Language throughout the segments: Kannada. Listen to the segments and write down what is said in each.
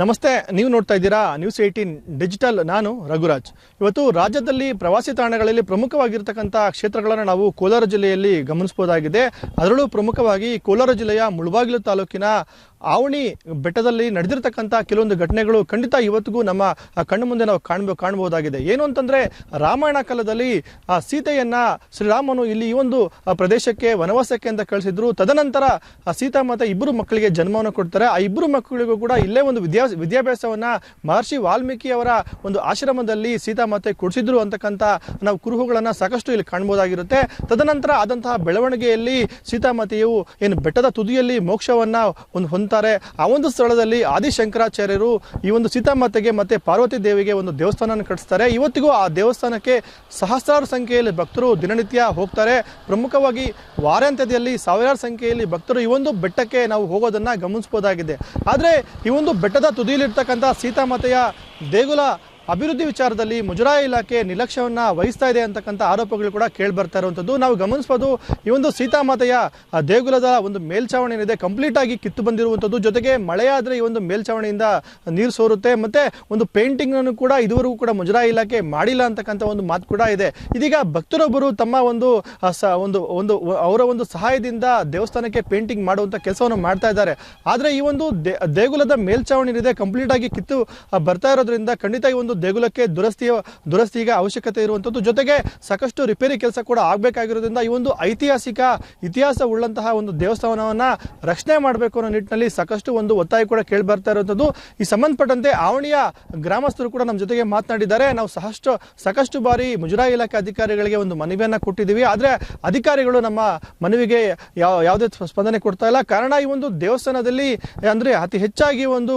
ನಮಸ್ತೆ, ನೀವು ನೋಡ್ತಾ ಇದ್ದೀರಾ ನ್ಯೂಸ್ 18 ಡಿಜಿಟಲ್. ನಾನು ರಘುರಾಜ್. ಇವತ್ತು ರಾಜ್ಯದಲ್ಲಿ ಪ್ರವಾಸಿ ತಾಣಗಳಲ್ಲಿ ಪ್ರಮುಖವಾಗಿರ್ತಕ್ಕಂಥ ಕ್ಷೇತ್ರಗಳನ್ನು ನಾವು ಕೋಲಾರ ಜಿಲ್ಲೆಯಲ್ಲಿ ಗಮನಿಸಬಹುದಾಗಿದೆ. ಅದರಲ್ಲೂ ಪ್ರಮುಖವಾಗಿ ಕೋಲಾರ ಜಿಲ್ಲೆಯ ಮುಳಬಾಗಿಲು ತಾಲೂಕಿನ ಆವಣಿ ಬೆಟ್ಟದಲ್ಲಿ ನಡೆದಿರ್ತಕ್ಕಂಥ ಕೆಲವೊಂದು ಘಟನೆಗಳು ಖಂಡಿತ ಇವತ್ತಿಗೂ ನಮ್ಮ ಕಣ್ಣು ಮುಂದೆ ನಾವು ಕಾಣಬಹುದಾಗಿದೆ. ಏನು ಅಂತಂದರೆ, ರಾಮಾಯಣ ಕಾಲದಲ್ಲಿ ಸೀತೆಯನ್ನು ಶ್ರೀರಾಮನು ಇಲ್ಲಿ ಈ ಒಂದು ಪ್ರದೇಶಕ್ಕೆ ವನವಾಸಕ್ಕೆ ಅಂತ ಕಳಿಸಿದ್ರು. ತದನಂತರ ಸೀತಾಮಾತೆ ಇಬ್ಬರು ಮಕ್ಕಳಿಗೆ ಜನ್ಮವನ್ನು ಕೊಡ್ತಾರೆ. ಆ ಇಬ್ಬರು ಮಕ್ಕಳಿಗೂ ಕೂಡ ಇಲ್ಲೇ ಒಂದು ವಿದ್ಯಾಭ್ಯಾಸವನ್ನು ಮಹರ್ಷಿ ವಾಲ್ಮೀಕಿ ಅವರ ಒಂದು ಆಶ್ರಮದಲ್ಲಿ ಸೀತಾಮಾತೆ ಕೊಡಿಸಿದ್ರು ಅಂತಕ್ಕಂಥ ನಾವು ಕುರುಹುಗಳನ್ನು ಸಾಕಷ್ಟು ಇಲ್ಲಿ ಕಾಣಬಹುದಾಗಿರುತ್ತೆ. ತದನಂತರ ಆದಂತಹ ಬೆಳವಣಿಗೆಯಲ್ಲಿ ಸೀತಾಮಾತೆಯು ಏನು ಬೆಟ್ಟದ ತುದಿಯಲ್ಲಿ ಮೋಕ್ಷವನ್ನು ಹೊಂದ್ತಾರೆ. ಆ ಒಂದು ಸ್ಥಳದಲ್ಲಿ ಆದಿಶಂಕರಾಚಾರ್ಯರು ಈ ಒಂದು ಸೀತಾಮಾತೆಗೆ ಮತ್ತೆ ಪಾರ್ವತಿ ದೇವಿಗೆ ಒಂದು ದೇವಸ್ಥಾನ ಕಟ್ಟಿಸ್ತಾರೆ. ಇವತ್ತಿಗೂ ಆ ದೇವಸ್ಥಾನಕ್ಕೆ ಸಹಸ್ರಾರು ಸಂಖ್ಯೆಯಲ್ಲಿ ಭಕ್ತರು ದಿನನಿತ್ಯ ಹೋಗ್ತಾರೆ. ಪ್ರಮುಖವಾಗಿ ವಾರಾಂತ್ಯದಲ್ಲಿ ಸಾವಿರಾರು ಸಂಖ್ಯೆಯಲ್ಲಿ ಭಕ್ತರು ಈ ಒಂದು ಬೆಟ್ಟಕ್ಕೆ ನಾವು ಹೋಗೋದನ್ನು ಗಮನಿಸಬಹುದಾಗಿದೆ. ಆದರೆ ಈ ಒಂದು ಬೆಟ್ಟದ ತುದಿಯಲ್ಲಿರ್ತಕ್ಕಂಥ ಸೀತಾಮಾತೆಯ ದೇಗುಲ ಅಭಿವೃದ್ಧಿ ವಿಚಾರದಲ್ಲಿ ಮುಜರಾಯಿ ಇಲಾಖೆ ನಿರ್ಲಕ್ಷ್ಯವನ್ನು ವಹಿಸ್ತಾ ಇದೆ ಅಂತಕ್ಕಂಥ ಆರೋಪಗಳು ಕೂಡ ಕೇಳಿ ಬರ್ತಾ ಇರುವಂಥದ್ದು ನಾವು ಗಮನಿಸಬಹುದು. ಈ ಒಂದು ಸೀತಾಮಾತೆಯ ದೇಗುಲದ ಒಂದು ಮೇಲ್ಛಾವಣಿ ಏನಿದೆ ಕಂಪ್ಲೀಟ್ ಆಗಿ ಕಿತ್ತು ಬಂದಿರುವಂಥದ್ದು. ಜೊತೆಗೆ ಮಳೆಯಾದರೆ ಈ ಒಂದು ಮೇಲ್ಛಾವಣಿಯಿಂದ ನೀರು ಸೋರುತ್ತೆ. ಮತ್ತೆ ಒಂದು ಪೇಂಟಿಂಗ್ ಕೂಡ ಇದುವರೆಗೂ ಕೂಡ ಮುಜರಾಯಿ ಇಲಾಖೆ ಮಾಡಿಲ್ಲ ಅಂತಕ್ಕಂಥ ಒಂದು ಮಾತು ಕೂಡ ಇದೆ. ಇದೀಗ ಭಕ್ತರೊಬ್ಬರು ತಮ್ಮ ಒಂದು ಅವರ ಒಂದು ಸಹಾಯದಿಂದ ದೇವಸ್ಥಾನಕ್ಕೆ ಪೇಂಟಿಂಗ್ ಮಾಡುವಂಥ ಕೆಲಸವನ್ನು ಮಾಡ್ತಾ ಇದ್ದಾರೆ. ಆದರೆ ಈ ಒಂದು ದೇಗುಲದ ಮೇಲ್ಛಾವಣಿ ಏನಿದೆ ಕಂಪ್ಲೀಟ್ ಆಗಿ ಕಿತ್ತು ಬರ್ತಾ ಇರೋದ್ರಿಂದ ಖಂಡಿತ ಈ ಒಂದು ದೇಗುಲಕ್ಕೆ ದುರಸ್ತಿಗ ಅವಶ್ಯಕತೆ ಇರುವಂಥದ್ದು. ಜೊತೆಗೆ ಸಾಕಷ್ಟು ರಿಪೇರಿ ಕೆಲಸ ಕೂಡ ಆಗಬೇಕಾಗಿರೋದ್ರಿಂದ ಈ ಒಂದು ಐತಿಹಾಸಿಕ ಇತಿಹಾಸ ಉಳ್ಳಂತಹ ಒಂದು ದೇವಸ್ಥಾನವನ್ನು ರಕ್ಷಣೆ ಮಾಡಬೇಕು ಅನ್ನೋ ನಿಟ್ಟಿನಲ್ಲಿ ಸಾಕಷ್ಟು ಒಂದು ಒತ್ತಾಯ ಕೂಡ ಕೇಳಿ ಬರ್ತಾ ಇರುವಂಥದ್ದು. ಈ ಸಂಬಂಧಪಟ್ಟಂತೆ ಆವಣಿಯ ಗ್ರಾಮಸ್ಥರು ಕೂಡ ನಮ್ಮ ಜೊತೆಗೆ ಮಾತನಾಡಿದ್ದಾರೆ. ನಾವು ಸಾಕಷ್ಟು ಬಾರಿ ಮುಜರಾಯಿ ಇಲಾಖೆ ಅಧಿಕಾರಿಗಳಿಗೆ ಒಂದು ಮನವಿಯನ್ನು ಕೊಟ್ಟಿದ್ದೀವಿ. ಆದರೆ ಅಧಿಕಾರಿಗಳು ನಮ್ಮ ಮನವಿಗೆ ಯಾವುದೇ ಸ್ಪಂದನೆ ಕೊಡ್ತಾ ಇಲ್ಲ. ಕಾರಣ ಈ ಒಂದು ದೇವಸ್ಥಾನದಲ್ಲಿ ಅಂದರೆ ಅತಿ ಹೆಚ್ಚಾಗಿ ಒಂದು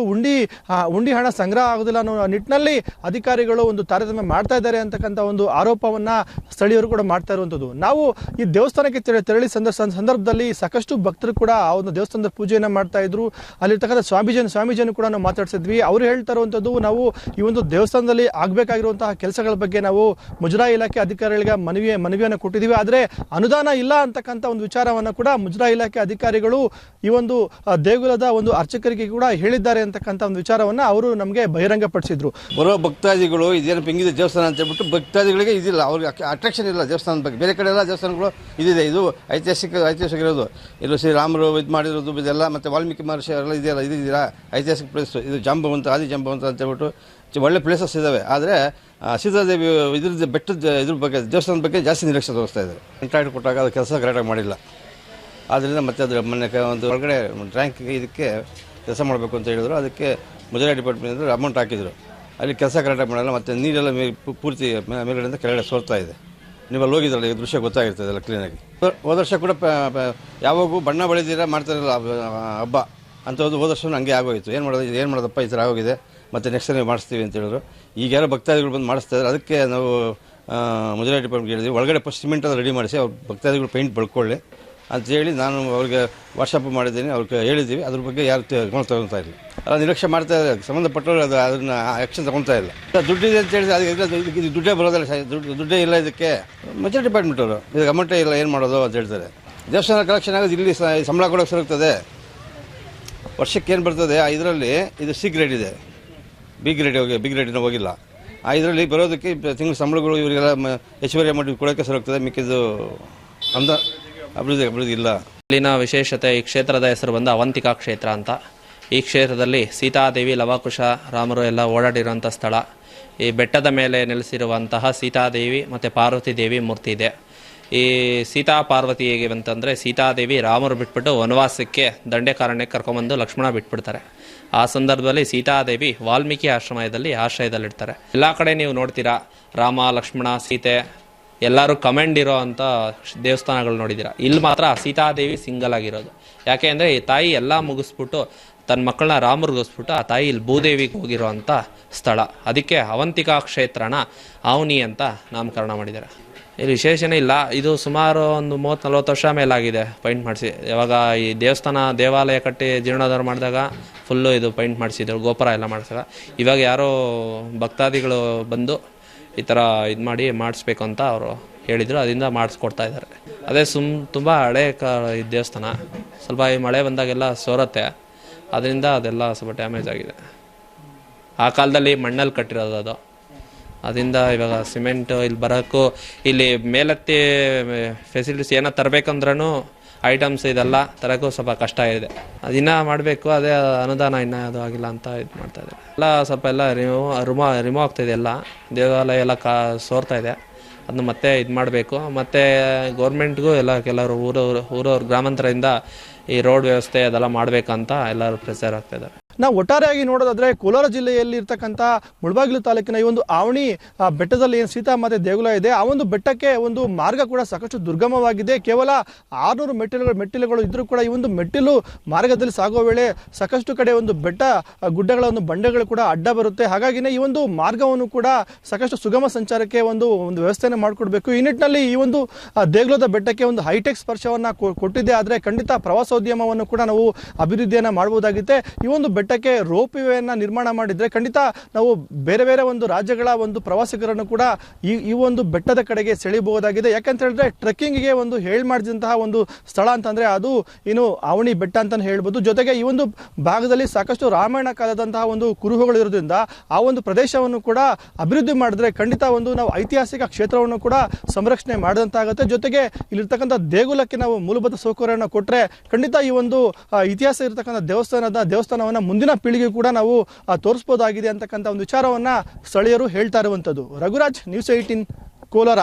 ಉಂಡಿ ಹಣ ಸಂಗ್ರಹ ಆಗೋದಿಲ್ಲ ಅನ್ನೋ ನಿಟ್ಟಿನಲ್ಲಿ ಅಧಿಕಾರಿಗಳು ಒಂದು ತಾರತಮ್ಯ ಮಾಡ್ತಾ ಇದ್ದಾರೆ ಅಂತಕ್ಕಂಥ ಒಂದು ಆರೋಪವನ್ನ ಸ್ಥಳೀಯರು ಕೂಡ ಮಾಡ್ತಾ ಇರುವಂಥದ್ದು. ನಾವು ಈ ದೇವಸ್ಥಾನಕ್ಕೆ ತೆರಳಿ ಸಂದರ್ಭದಲ್ಲಿ ಸಾಕಷ್ಟು ಭಕ್ತರು ಕೂಡ ಆ ಒಂದು ದೇವಸ್ಥಾನದ ಪೂಜೆಯನ್ನು ಮಾಡ್ತಾ ಇದ್ರು. ಅಲ್ಲಿರ್ತಕ್ಕಂಥ ಸ್ವಾಮೀಜಿಯನ್ನು ಕೂಡ ನಾವು ಮಾತಾಡ್ಸಿದ್ವಿ. ಅವರು ಹೇಳ್ತಾ ಇರುವಂಥದ್ದು, ನಾವು ಈ ಒಂದು ದೇವಸ್ಥಾನದಲ್ಲಿ ಆಗಬೇಕಾಗಿರುವಂತಹ ಕೆಲಸಗಳ ಬಗ್ಗೆ ನಾವು ಮುಜರಾಯಿ ಇಲಾಖೆ ಅಧಿಕಾರಿಗಳಿಗೆ ಮನವಿಯನ್ನು ಕೊಟ್ಟಿದ್ದೀವಿ. ಆದರೆ ಅನುದಾನ ಇಲ್ಲ ಅಂತಕ್ಕಂಥ ಒಂದು ವಿಚಾರವನ್ನು ಕೂಡ ಮುಜರಾಯಿ ಇಲಾಖೆ ಅಧಿಕಾರಿಗಳು ಈ ಒಂದು ದೇಗುಲದ ಒಂದು ಅರ್ಚಕರಿಗೆ ಕೂಡ ಹೇಳಿದ್ದಾರೆ ಅಂತಕ್ಕಂಥ ಒಂದು ವಿಚಾರವನ್ನ ಅವರು ನಮಗೆ ಬಹಿರಂಗಪಡಿಸಿದ್ರು. ಬರೋ ಭಕ್ತಾದಿಗಳು ಇದೇನು ಹೆಂಗಿದೆ ದೇವಸ್ಥಾನ ಅಂತ ಹೇಳ್ಬಿಟ್ಟು ಭಕ್ತಾದಿಗಳಿಗೆ ಇದಿಲ್ಲ, ಅವ್ರಿಗೆ ಅಟ್ರಾಕ್ಷನ್ ಇಲ್ಲ ದೇವಸ್ಥಾನದ ಬಗ್ಗೆ. ಬೇರೆ ಕಡೆ ಎಲ್ಲ ದೇವಸ್ಥಾನಗಳು ಇದಿದೆ, ಇದು ಐತಿಹಾಸಿಕ ಇರೋದು. ಇದು ಶ್ರೀರಾಮರು ಇದು ಮಾಡಿರೋದು ಇದೆಲ್ಲ, ಮತ್ತು ವಾಲ್ಮೀಕಿ ಮಹರ್ಷಿ ಎಲ್ಲ ಇದೆಯಲ್ಲ, ಇದಿದ್ದೀರಾ ಐತಿಹಾಸಿಕ ಪ್ಲೇಸ್. ಇದು ಜಾಂಬವಂತ ಆದಿ ಜಾಂಬವಂತ ಅಂತ ಹೇಳ್ಬಿಟ್ಟು ಒಳ್ಳೆ ಪ್ಲೇಸಸ್ ಇದ್ದಾವೆ. ಆದರೆ ಸೀತಾದೇವಿ ಇದ್ರದ್ದು ಬೆಟ್ಟದ ಇದ್ರ ಬಗ್ಗೆ ದೇವಸ್ಥಾನದ ಬಗ್ಗೆ ಜಾಸ್ತಿ ನಿರೀಕ್ಷೆ ತೋರಿಸ್ತಾ ಇದ್ದಾರೆ. ಕಾಂಟ್ರಾಕ್ಟ್ ಕೊಟ್ಟಾಗ ಅದು ಕೆಲಸ ಕರೆಕ್ಟಾಗಿ ಮಾಡಿಲ್ಲ. ಆದ್ದರಿಂದ ಮತ್ತೆ ಅದರ ಮೊನ್ನೆ ಒಂದು ಹೊರಗಡೆ ಟ್ಯಾಂಕ್ ಇದಕ್ಕೆ ಕೆಲಸ ಮಾಡಬೇಕು ಅಂತ ಹೇಳಿದ್ರು. ಅದಕ್ಕೆ ಮುಜರಾಯಿ ಡಿಪಾರ್ಟ್ಮೆಂಟ್ ಅಮೌಂಟ್ ಹಾಕಿದ್ರು. ಅಲ್ಲಿ ಕೆಲಸ ಕರೆಕ್ಟಾಗಿ ಮಾಡಲ್ಲ. ಮತ್ತು ನೀರೆಲ್ಲ ಪೂರ್ತಿ ಮೇಲ್ಗಡೆಯಿಂದ ಕೆಳಗಡೆ ಸೋರ್ತಾ ಇದೆ. ನೀವಲ್ಲಿ ಹೋಗಿದ್ರಲ್ಲ, ಈ ದೃಶ್ಯ ಗೊತ್ತಾಗಿರ್ತದೆ ಎಲ್ಲ ಕ್ಲೀನಾಗಿ. ಹೋದ ವರ್ಷ ಕೂಡ ಯಾವಾಗೂ ಬಣ್ಣ ಬಳಿದಿರ ಮಾಡ್ತಾರಲ್ಲ ಹಬ್ಬ ಅಂಥದ್ದು, ಹೋದ ವರ್ಷ ಹಂಗೆ ಆಗೋಯಿತು. ಏನು ಮಾಡೋದಪ್ಪ ಈ ಥರ ಆಗೋಗಿದೆ, ಮತ್ತು ನೆಕ್ಸ್ಟ್ ನೀವು ಮಾಡಿಸ್ತೀವಿ ಅಂತ ಹೇಳಿದ್ರು. ಈಗ ಯಾರೋ ಭಕ್ತಾದಿಗಳು ಬಂದು ಮಾಡಿಸ್ತಾ ಇದ್ದಾರೆ. ಅದಕ್ಕೆ ನಾವು ಮುಜರಾಯಿ ಡಿಪಾರ್ಟ್ಮೆಂಟ್ ಹೇಳಿದ್ವಿ, ಒಳಗಡೆ ಫಸ್ಟ್ ಸಿಮೆಂಟ್ ಎಲ್ಲ ರೆಡಿ ಮಾಡಿಸಿ ಅವ್ರು ಭಕ್ತಾದಿಗಳು ಪೇಂಟ್ ಬಳ್ಕೊಳ್ಳಿ ಅಂತೇಳಿ ನಾನು ಅವ್ರಿಗೆ ವಾಟ್ಸಪ್ ಮಾಡಿದ್ದೀನಿ. ಅವ್ರಿಗೆ ಹೇಳಿದ್ದೀವಿ. ಅದ್ರ ಬಗ್ಗೆ ಯಾರು ಗಮನ ತಗೊಳ್ತಾ ಇಲ್ಲ. ಅಲ್ಲ, ನಿರೀಕ್ಷೆ ಮಾಡ್ತಾ ಇದ್ದಾರೆ. ಸಂಬಂಧಪಟ್ಟವರು ಅದನ್ನು ಆ್ಯಕ್ಷನ್ ತಗೊಳ್ತಾ ಇಲ್ಲ. ದುಡ್ಡಿದೆ ಅಂತ ಹೇಳಿದ್ರೆ ಅದಕ್ಕೆ ಇದು ದುಡ್ಡೇ ಬರೋದಲ್ಲ, ದುಡ್ಡೇ ಇಲ್ಲ ಇದಕ್ಕೆ. ಮುಜರಾಯಿ ಡಿಪಾರ್ಟ್ಮೆಂಟ್ ಅವರು ಇದಕ್ಕೆ ಅಮೌಂಟೇ ಇಲ್ಲ, ಏನು ಮಾಡೋದು ಅಂತ ಹೇಳ್ತಾರೆ. ದೇವಸ್ಥಾನ ಕಲೆಕ್ಷನ್ ಆಗೋದು ಇಲ್ಲಿ ಸಂಬಳ ಕೊಡೋಕೆ ಸರುತ್ತದೆ. ವರ್ಷಕ್ಕೆ ಏನು ಬರ್ತದೆ ಇದರಲ್ಲಿ, ಇದು ಸಿ ಗ್ರೇಡ್ ಇದೆ, ಬಿ ಗ್ರೇಡಿನ ಹೋಗಿಲ್ಲ. ಇದರಲ್ಲಿ ಬರೋದಕ್ಕೆ ತಿಂಗಳು ಸಂಬಳಗಳು ಇವರಿಗೆಲ್ಲ ಹೆಚ್ಚುವರಿ ಅಮೌಂಟ್ ಕೊಡೋಕ್ಕೆ ಸರುತ್ತದೆ. ಮಿಕ್ಕಿದ್ದು ಅಭಿವೃದ್ಧಿ ಇಲ್ಲ. ಇಲ್ಲಿನ ವಿಶೇಷತೆ, ಈ ಕ್ಷೇತ್ರದ ಹೆಸರು ಬಂದು ಅವಂತಿಕಾ ಕ್ಷೇತ್ರ ಅಂತ. ಈ ಕ್ಷೇತ್ರದಲ್ಲಿ ಸೀತಾದೇವಿ, ಲವಕುಶ ರಾಮರು ಎಲ್ಲ ಓಡಾಡಿರುವಂಥ ಸ್ಥಳ. ಈ ಬೆಟ್ಟದ ಮೇಲೆ ನೆಲೆಸಿರುವಂತಹ ಸೀತಾದೇವಿ ಮತ್ತು ಪಾರ್ವತಿ ದೇವಿ ಮೂರ್ತಿ ಇದೆ. ಈ ಸೀತಾ ಪಾರ್ವತಿ ಹೇಗೆ ಅಂತಂದರೆ, ಸೀತಾದೇವಿ ರಾಮರು ಬಿಟ್ಬಿಟ್ಟು ವನವಾಸಕ್ಕೆ ದಂಡೆಕಾರಣ್ಯಕ್ಕೆ ಕರ್ಕೊಂಬಂದು ಲಕ್ಷ್ಮಣ ಬಿಟ್ಬಿಡ್ತಾರೆ. ಆ ಸಂದರ್ಭದಲ್ಲಿ ಸೀತಾದೇವಿ ವಾಲ್ಮೀಕಿ ಆಶ್ರಯದಲ್ಲಿರ್ತಾರೆ. ಎಲ್ಲ ಕಡೆ ನೀವು ನೋಡ್ತೀರಾ ರಾಮ, ಲಕ್ಷ್ಮಣ, ಸೀತೆ ಎಲ್ಲರೂ ಕಮೆಂಡ್ ಇರೋ ಅಂಥ ದೇವಸ್ಥಾನಗಳು ನೋಡಿದ್ದೀರಾ. ಇಲ್ಲಿ ಮಾತ್ರ ಸೀತಾದೇವಿ ಸಿಂಗಲ್ ಆಗಿರೋದು. ಯಾಕೆ ಅಂದರೆ ಈ ತಾಯಿ ಎಲ್ಲ ಮುಗಿಸ್ಬಿಟ್ಟು ತನ್ನ ಮಕ್ಕಳನ್ನ ರಾಮರಿಗೋಸ್ಬಿಟ್ಟು ಆ ತಾಯಿ ಇಲ್ಲಿ ಭೂದೇವಿಗೆ ಹೋಗಿರೋ ಅಂಥ ಸ್ಥಳ. ಅದಕ್ಕೆ ಅವಂತಿಕಾ ಕ್ಷೇತ್ರನ ಆವನಿ ಅಂತ ನಾಮಕರಣ ಮಾಡಿದ್ದಾರೆ. ಇಲ್ಲಿ ವಿಶೇಷನೇ ಇಲ್ಲ. ಇದು ಸುಮಾರು ಒಂದು 30-40 ವರ್ಷ ಮೇಲಾಗಿದೆ ಪೈಂಟ್ ಮಾಡಿಸಿ. ಯಾವಾಗ ಈ ದೇವಾಲಯ ಕಟ್ಟಿ ಜೀರ್ಣೋದ್ಧಾರ ಮಾಡಿದಾಗ ಫುಲ್ಲು ಇದು ಪೈಂಟ್ ಮಾಡಿಸಿದ್ರು, ಗೋಪುರ ಎಲ್ಲ ಮಾಡಿಸಿದಾಗ. ಇವಾಗ ಯಾರೋ ಭಕ್ತಾದಿಗಳು ಬಂದು ಈ ಥರ ಇದು ಮಾಡಿಸ್ಬೇಕು ಅಂತ ಅವರು ಹೇಳಿದರು. ಅದರಿಂದ ಮಾಡಿಸ್ಕೊಡ್ತಾ ಇದ್ದಾರೆ. ಅದೇ ತುಂಬ ಹಳೆ ದೇವಸ್ಥಾನ. ಸ್ವಲ್ಪ ಈ ಮಳೆ ಬಂದಾಗೆಲ್ಲ ಸೋರುತ್ತೆ. ಅದರಿಂದ ಅದೆಲ್ಲ ಸ್ವಲ್ಪ ಡ್ಯಾಮೇಜ್ ಆಗಿದೆ. ಆ ಕಾಲದಲ್ಲಿ ಮಣ್ಣಲ್ಲಿ ಕಟ್ಟಿರೋದು ಅದು. ಅದರಿಂದ ಇವಾಗ ಸಿಮೆಂಟು ಇಲ್ಲಿ ಬರೋಕ್ಕೂ ಇಲ್ಲಿ ಮೇಲತ್ತಿ ಫೆಸಿಲಿಟೀಸ್ ಏನೋ ತರಬೇಕಂದ್ರೂ ಐಟಮ್ಸ್ ಇದೆಲ್ಲ ತರೋಕ್ಕೂ ಸ್ವಲ್ಪ ಕಷ್ಟ ಇದೆ. ಅದಿನ್ನ ಮಾಡಬೇಕು, ಅದೇ ಅನುದಾನ ಇನ್ನೂ ಅದು ಆಗಿಲ್ಲ ಅಂತ ಇದು ಮಾಡ್ತಾಯಿದೆ. ಎಲ್ಲ ಸ್ವಲ್ಪ ಎಲ್ಲ ರಿಮೂವ್ ಆಗ್ತಾಯಿದೆ, ಎಲ್ಲ ದೇವಾಲಯ ಎಲ್ಲ ಸೋರ್ತಾ ಇದೆ. ಅದನ್ನ ಮತ್ತೆ ಇದು ಮಾಡಬೇಕು. ಮತ್ತು ಗೌರ್ಮೆಂಟ್ಗೂ ಎಲ್ಲ ಕೆಲವರು ಊರವ್ರು ಗ್ರಾಮಾಂತರದಿಂದ ಈ ರೋಡ್ ವ್ಯವಸ್ಥೆ ಅದೆಲ್ಲ ಮಾಡಬೇಕಂತ ಎಲ್ಲರೂ ಪ್ರೆಸರ್ ಆಗ್ತಾಯಿದ್ದಾರೆ. ನಾವು ಒಟ್ಟಾರೆಯಾಗಿ ನೋಡೋದಾದ್ರೆ ಕೋಲಾರ ಜಿಲ್ಲೆಯಲ್ಲಿ ಇರ್ತಕ್ಕಂಥ ಮುಳಬಾಗಿಲು ತಾಲೂಕಿನ ಈ ಒಂದು ಆವಣಿ ಬೆಟ್ಟದಲ್ಲಿ ಏನು ಸೀತಾಮಾತೆ ದೇಗುಲ ಇದೆ, ಆ ಒಂದು ಬೆಟ್ಟಕ್ಕೆ ಒಂದು ಮಾರ್ಗ ಕೂಡ ಸಾಕಷ್ಟು ದುರ್ಗಮವಾಗಿದೆ. ಕೇವಲ 600 ಮೆಟ್ಟಿಲುಗಳು ಇದ್ರೂ ಕೂಡ ಈ ಒಂದು ಮೆಟ್ಟಿಲು ಮಾರ್ಗದಲ್ಲಿ ಸಾಗುವ ವೇಳೆ ಸಾಕಷ್ಟು ಕಡೆ ಒಂದು ಬೆಟ್ಟ ಗುಡ್ಡಗಳ ಒಂದು ಬಂಡೆಗಳು ಕೂಡ ಅಡ್ಡ ಬರುತ್ತೆ. ಹಾಗಾಗಿನೇ ಈ ಒಂದು ಮಾರ್ಗವನ್ನು ಕೂಡ ಸಾಕಷ್ಟು ಸುಗಮ ಸಂಚಾರಕ್ಕೆ ಒಂದು ವ್ಯವಸ್ಥೆಯನ್ನು ಮಾಡಿಕೊಡ್ಬೇಕು. ಈ ನಿಟ್ಟಿನಲ್ಲಿ ಈ ಒಂದು ದೇಗುಲದ ಬೆಟ್ಟಕ್ಕೆ ಒಂದು ಹೈಟೆಕ್ ಸ್ಪರ್ಶವನ್ನು ಕೊಟ್ಟಿದೆ. ಆದರೆ ಖಂಡಿತ ಪ್ರವಾಸೋದ್ಯಮವನ್ನು ಕೂಡ ನಾವು ಅಭಿವೃದ್ಧಿಯನ್ನು ಮಾಡಬಹುದಾಗಿದೆ. ಈ ಒಂದು ಬೆಟ್ಟಕ್ಕೆ ರೋಪ್ ವೇಯನ್ನು ನಿರ್ಮಾಣ ಮಾಡಿದರೆ ಖಂಡಿತ ನಾವು ಬೇರೆ ಬೇರೆ ಒಂದು ರಾಜ್ಯಗಳ ಒಂದು ಪ್ರವಾಸಿಗರನ್ನು ಕೂಡ ಈ ಒಂದು ಬೆಟ್ಟದ ಕಡೆಗೆ ಸೆಳೆಯಬಹುದಾಗಿದೆ. ಯಾಕಂತ ಹೇಳಿದ್ರೆ ಟ್ರೆಕ್ಕಿಂಗ್ಗೆ ಒಂದು ಮಾಡಿದಂತಹ ಒಂದು ಸ್ಥಳ ಅಂತಂದ್ರೆ ಅದು ಏನು ಆವಣಿ ಬೆಟ್ಟ ಅಂತ ಹೇಳ್ಬೋದು. ಜೊತೆಗೆ ಈ ಒಂದು ಭಾಗದಲ್ಲಿ ಸಾಕಷ್ಟು ರಾಮಾಯಣ ಕಾಲದಂತಹ ಒಂದು ಕುರುಹುಗಳು ಇರೋದ್ರಿಂದ ಆ ಒಂದು ಪ್ರದೇಶವನ್ನು ಕೂಡ ಅಭಿವೃದ್ಧಿ ಮಾಡಿದ್ರೆ ಖಂಡಿತ ಒಂದು ನಾವು ಐತಿಹಾಸಿಕ ಕ್ಷೇತ್ರವನ್ನು ಕೂಡ ಸಂರಕ್ಷಣೆ ಮಾಡಿದಂತಾಗುತ್ತೆ. ಜೊತೆಗೆ ಇಲ್ಲಿರ್ತಕ್ಕಂಥ ದೇಗುಲಕ್ಕೆ ನಾವು ಮೂಲಭೂತ ಸೌಕರ್ಯವನ್ನು ಕೊಟ್ಟರೆ ಖಂಡಿತ ಈ ಒಂದು ಇತಿಹಾಸ ಇರತಕ್ಕಂಥ ದೇವಸ್ಥಾನವನ್ನು ಮುಂದಿನ ಪೀಳಿಗೆ ಕೂಡ ನಾವು ತೋರಿಸಬಹುದಾಗಿದೆ ಅಂತಕ್ಕಂಥ ಒಂದು ವಿಚಾರವನ್ನ ಸ್ಥಳೀಯರು ಹೇಳ್ತಾ ಇರುವಂಥದ್ದು. ರಘುರಾಜ್, ನ್ಯೂಸ್ 18 ಕೋಲಾರ.